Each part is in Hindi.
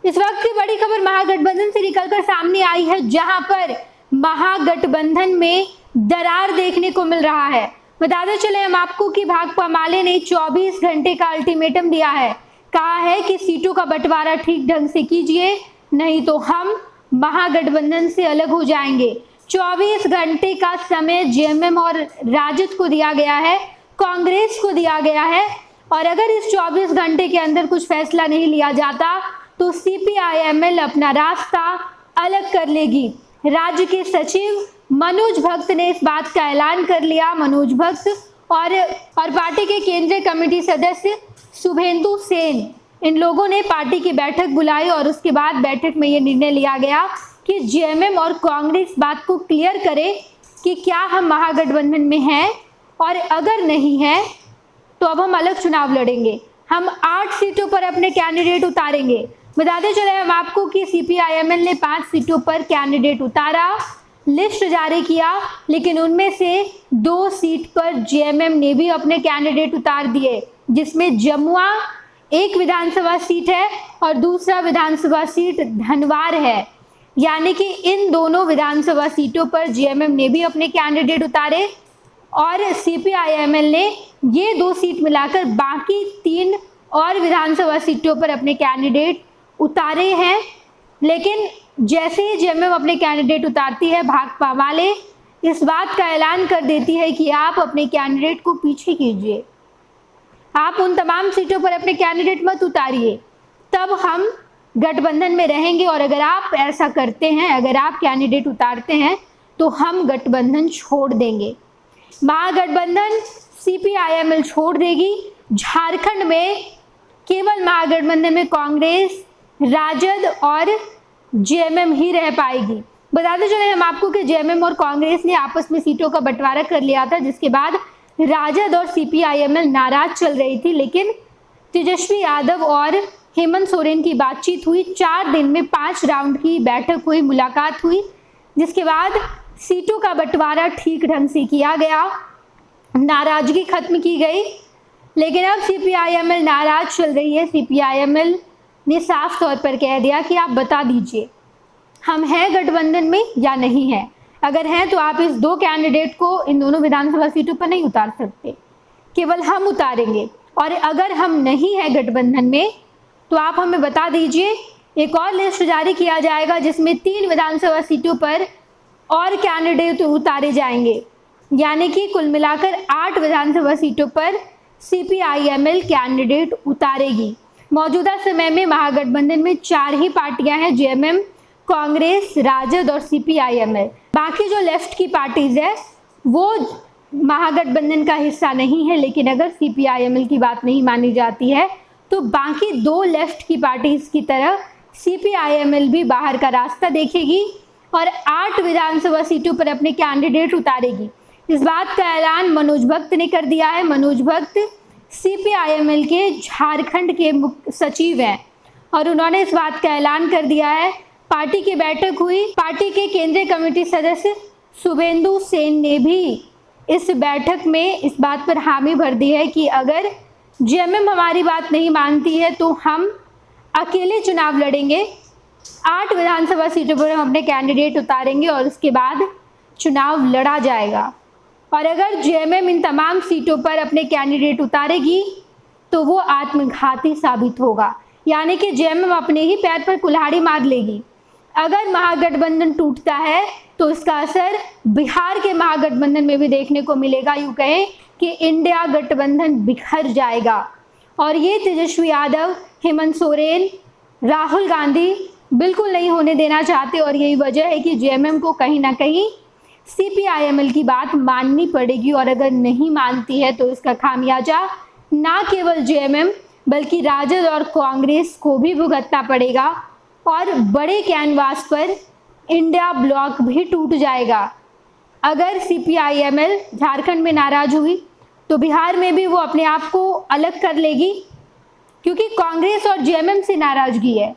इस वक्त की बड़ी खबर महागठबंधन से निकलकर सामने आई है, जहां पर महागठबंधन में दरार देखने को मिल रहा है। बताते चले हम आपको कि भाकपा माले ने 24 घंटे का अल्टीमेटम दिया है। कहा है कि सीटों का बंटवारा ठीक ढंग से कीजिए, नहीं तो हम महागठबंधन से अलग हो जाएंगे। 24 घंटे का समय जेएमएम और राजद को दिया गया है, कांग्रेस को दिया गया है, और अगर इस 24 घंटे के अंदर कुछ फैसला नहीं लिया जाता तो सीपीआईएमएल अपना रास्ता अलग कर लेगी। राज्य के सचिव मनोज भक्त ने इस बात का ऐलान कर लिया। मनोज भक्त और पार्टी के केंद्रीय कमेटी सदस्य शुभेंदु सेन, इन लोगों ने पार्टी की बैठक बुलाई और उसके बाद बैठक में ये निर्णय लिया गया कि जेएमएम और कांग्रेस बात को क्लियर करे कि क्या हम महागठबंधन में हैं, और अगर नहीं है तो अब हम अलग चुनाव लड़ेंगे। हम 8 सीटों पर अपने कैंडिडेट उतारेंगे। बताते चले हम आपको कि सीपीआईएमएल ने 5 सीटों पर कैंडिडेट उतारा, लिस्ट जारी किया, लेकिन उनमें से 2 सीट पर जेएमएम ने भी अपने कैंडिडेट उतार दिए, जिसमें जमुआ एक विधानसभा सीट है और दूसरा विधानसभा सीट धनवार है। यानी कि इन दोनों विधानसभा सीटों पर जेएमएम ने भी अपने कैंडिडेट उतारे और सीपीआईएमएल ने ये 2 सीट मिलाकर बाकी 3 और विधानसभा सीटों पर अपने कैंडिडेट उतारे हैं। लेकिन जैसे ही जेएमएम अपने कैंडिडेट उतारती है, भाकपा वाले इस बात का ऐलान कर देती है कि आप अपने कैंडिडेट को पीछे कीजिए, आप उन तमाम सीटों पर अपने कैंडिडेट मत उतारिए, तब हम गठबंधन में रहेंगे। और अगर आप ऐसा करते हैं, अगर आप कैंडिडेट उतारते हैं, तो हम गठबंधन छोड़ देंगे। महागठबंधन सीपीआईएमएल छोड़ देगी। झारखंड में केवल महागठबंधन में कांग्रेस, राजद और जेएमएम ही रह पाएगी। बताते चले हम आपको कि जेएमएम और कांग्रेस ने आपस में सीटों का बंटवारा कर लिया था, जिसके बाद राजद और सीपीआईएमएल नाराज चल रही थी। लेकिन तेजस्वी यादव और हेमंत सोरेन की बातचीत हुई, 4 दिन में 5 राउंड की बैठक हुई, मुलाकात हुई, जिसके बाद सीटों का बंटवारा ठीक ढंग से किया गया, नाराजगी खत्म की गई। लेकिन अब सीपीआईएमएल नाराज चल रही है। सीपीआईएमएल ने साफ तौर पर कह दिया कि आप बता दीजिए हम हैं गठबंधन में या नहीं है। अगर हैं तो आप इस 2 कैंडिडेट को इन दोनों विधानसभा सीटों पर नहीं उतार सकते, केवल हम उतारेंगे। और अगर हम नहीं हैं गठबंधन में तो आप हमें बता दीजिए। एक और लिस्ट जारी किया जाएगा जिसमें 3 विधानसभा सीटों पर और कैंडिडेट उतारे जाएंगे, यानी कि कुल मिलाकर 8 विधानसभा सीटों पर सीपीआईएमएल कैंडिडेट उतारेगी। मौजूदा समय में महागठबंधन में 4 ही पार्टियां हैं, जेएमएम, कांग्रेस, राजद और सीपीआईएमएल। बाकी जो लेफ्ट की पार्टीज है वो महागठबंधन का हिस्सा नहीं है। लेकिन अगर सीपीआईएमएल की बात नहीं मानी जाती है तो बाकी 2 लेफ्ट की पार्टीज की तरह सीपीआईएमएल भी बाहर का रास्ता देखेगी और 8 विधानसभा सीटों पर अपने कैंडिडेट उतारेगी। इस बात का ऐलान मनोज भक्त ने कर दिया है। मनोज भक्त सीपीआईएमएल के झारखंड के मुख्य सचिव हैं और उन्होंने इस बात का ऐलान कर दिया है। पार्टी की बैठक हुई, पार्टी के केंद्रीय कमेटी सदस्य शुभेंदु सेन ने भी इस बैठक में इस बात पर हामी भर दी है कि अगर जेएमएम हमारी बात नहीं मानती है तो हम अकेले चुनाव लड़ेंगे, 8 विधानसभा सीटों पर हम अपने कैंडिडेट उतारेंगे और उसके बाद चुनाव लड़ा जाएगा। और अगर जेएमएम इन तमाम सीटों पर अपने कैंडिडेट उतारेगी तो वो आत्मघाती साबित होगा, यानी कि जेएमएम अपने ही पैर पर कुल्हाड़ी मार लेगी। अगर महागठबंधन टूटता है तो इसका असर बिहार के महागठबंधन में भी देखने को मिलेगा। यूँ कहें कि इंडिया गठबंधन बिखर जाएगा और ये तेजस्वी यादव, हेमंत सोरेन, राहुल गांधी बिल्कुल नहीं होने देना चाहते। और यही वजह है कि जेएमएम को कहीं ना कहीं सीपीआईएमएल की बात माननी पड़ेगी और अगर नहीं मानती है तो इसका खामियाजा ना केवल जेएमएम बल्कि राजद और कांग्रेस को भी भुगतना पड़ेगा और बड़े कैनवास पर इंडिया ब्लॉक भी टूट जाएगा। अगर सीपीआईएमएल झारखंड में नाराज हुई तो बिहार में भी वो अपने आप को अलग कर लेगी, क्योंकि कांग्रेस और जेएमएम से नाराजगी है।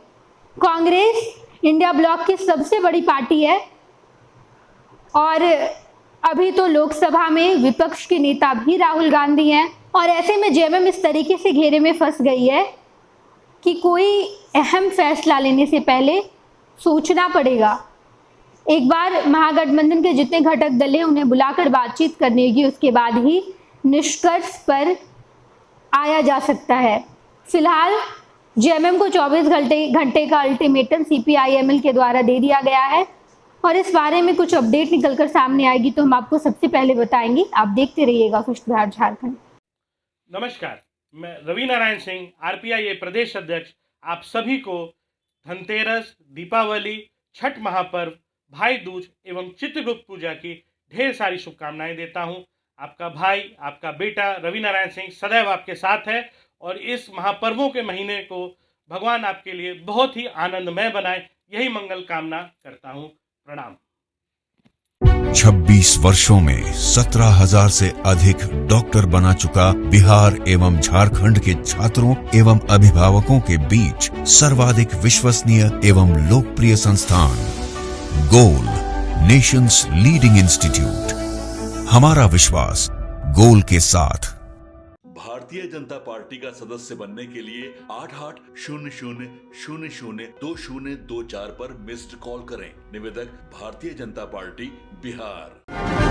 कांग्रेस इंडिया ब्लॉक की सबसे बड़ी पार्टी है और अभी तो लोकसभा में विपक्ष के नेता भी राहुल गांधी हैं और ऐसे में जेएमएम इस तरीके से घेरे में फंस गई है कि कोई अहम फैसला लेने से पहले सोचना पड़ेगा। एक बार महागठबंधन के जितने घटक दल हैं उन्हें बुलाकर बातचीत करने की, उसके बाद ही निष्कर्ष पर आया जा सकता है। फिलहाल जेएमएम को 24 घंटे का अल्टीमेटम सीपीआईएमएल के द्वारा दे दिया गया है और इस बारे में कुछ अपडेट निकलकर सामने आएगी तो हम आपको सबसे पहले बताएंगे। आप देखते रहिएगा फर्स्ट बिहार झारखंड। नमस्कार, मैं रवि नारायण सिंह, आरपीआई प्रदेश अध्यक्ष, आप सभी को धनतेरस, दीपावली, छठ महापर्व, भाई दूज एवं चित्रगुप्त पूजा की ढेर सारी शुभकामनाएं देता हूं। आपका भाई, आपका बेटा रवि नारायण सिंह सदैव आपके साथ है और इस महापर्वों के महीने को भगवान आपके लिए बहुत ही आनंदमय बनाए, यही मंगल कामना करता हूं। प्रणाम। 26 वर्षों में 17,000 से अधिक डॉक्टर बना चुका बिहार एवं झारखंड के छात्रों एवं अभिभावकों के बीच सर्वाधिक विश्वसनीय एवं लोकप्रिय संस्थान गोल, नेशंस लीडिंग इंस्टीट्यूट। हमारा विश्वास गोल के साथ। भारतीय जनता पार्टी का सदस्य बनने के लिए 8800002024 पर मिस्ड कॉल करें। निवेदक भारतीय जनता पार्टी बिहार।